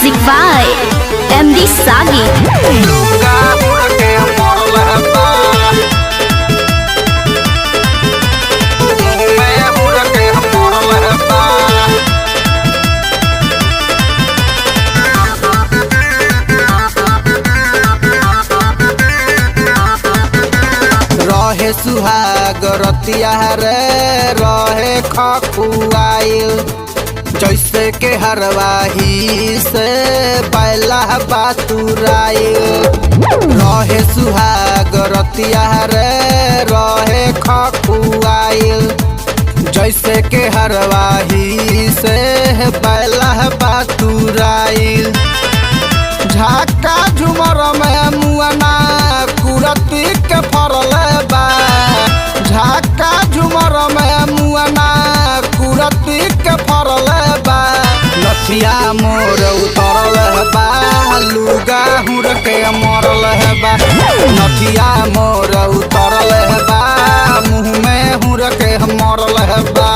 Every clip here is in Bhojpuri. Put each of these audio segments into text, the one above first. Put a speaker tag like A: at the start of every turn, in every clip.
A: Music by MD Sagi.
B: रहे सुहाग रतिया रे रहे खखुआइल जैसे के हरवाही से बैला बातुराइल। रहे सुहाग रतिया रे रहे खखुआइल जैसे के हरवाही से बैला बातुराइल। झाका झुमर में मुआना कुरती के फरल बा। झाका झुमर में मुआना कुरती के फरल बा। लठिया मोर उतरल बा लुगा हुर के मरल बा। लठिया मोर उतरल बा मुँह में हुर के मरल बा।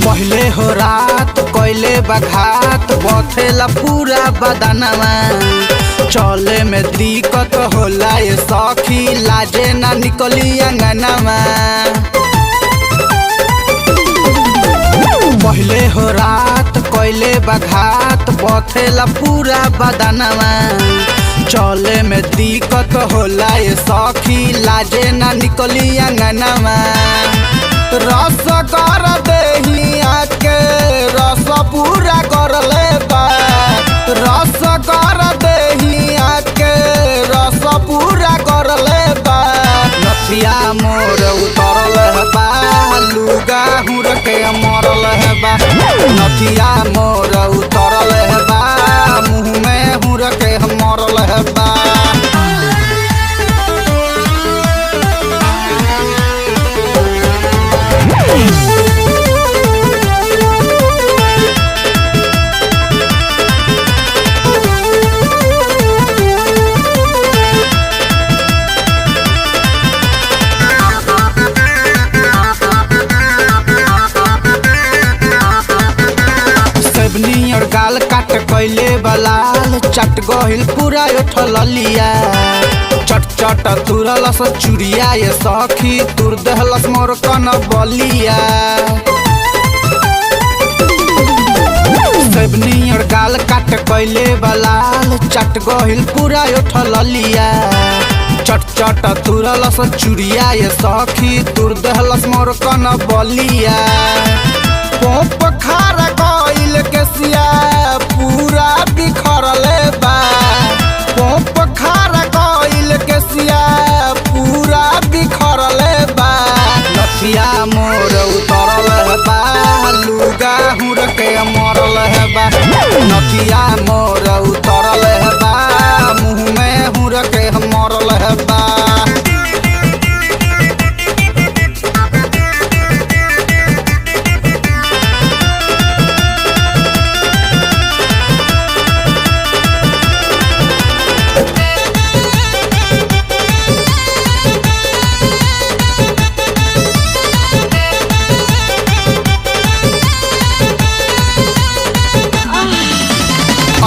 B: पहले हो रात कोयले बघात बथेला पूरा बदनवा। चले में दिक्कत होला ये सखी लाजे ना निकली अंगनवा। पहले हो रात कोयले बघात बथेला पूरा बदनवा। चले में दिक्कत होला ये सखी लाजे ना निकली अंगनवा। रस कर देहिया के रस पूरा कर ले बा। रस कर देहिया के रस पूरा कर ले बा। लठिया मोर उतरल बा लुगा हुर के मरल बा। लठिया मोर उतरल बा मुँह में हुर के मरल बा। और गाल काट कैले बलाल चट गहिल पूरा उठल लिया। चट चट तुरलस चुरिया ये सखी तुर दहलस मोर कन बलिया। सेबनी और गाल काट कैले बलाल चट गहिल पूरा उठल लिया। चट चट तुरलस चुरिया ये सखी तुर दहलस मोर कन बलिया। पोप खारा गइल के सिया पूरा बिखरल बा। पोप खारा गइल के सिया पूरा बिखरल बा। लठिया मोर उतरल बा लुगा हुर के मरल बा। लठिया मोर उतरल बा मुँह में हुर के मरल बा।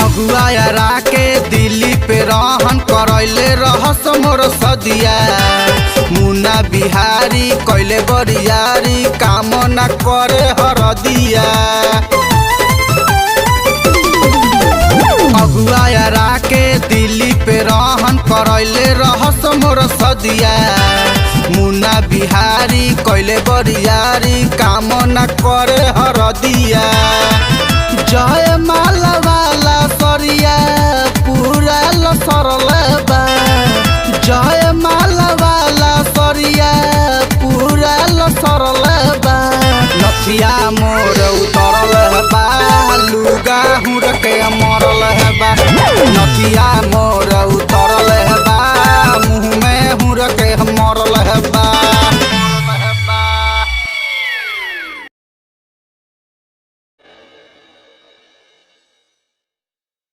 B: अगुआ के दिल्ली पे रहन करैले रहस मोर सदिया। मुन्ना बिहारी कैले बरियारी काम न करे हरदिया। अगुआ के दिल्ली पे रहन करैले रहस मोर सदिया। मुन्ना बिहारी कैले बरियारी काम न करे हरदिया। जय माला वाला सरिया पूरा लसरल बा। जय माला वाला सरिया पूरा लसरल बा। लठिया मोर उतरल बा लुगा हुर के मरल बा। लठिया मोर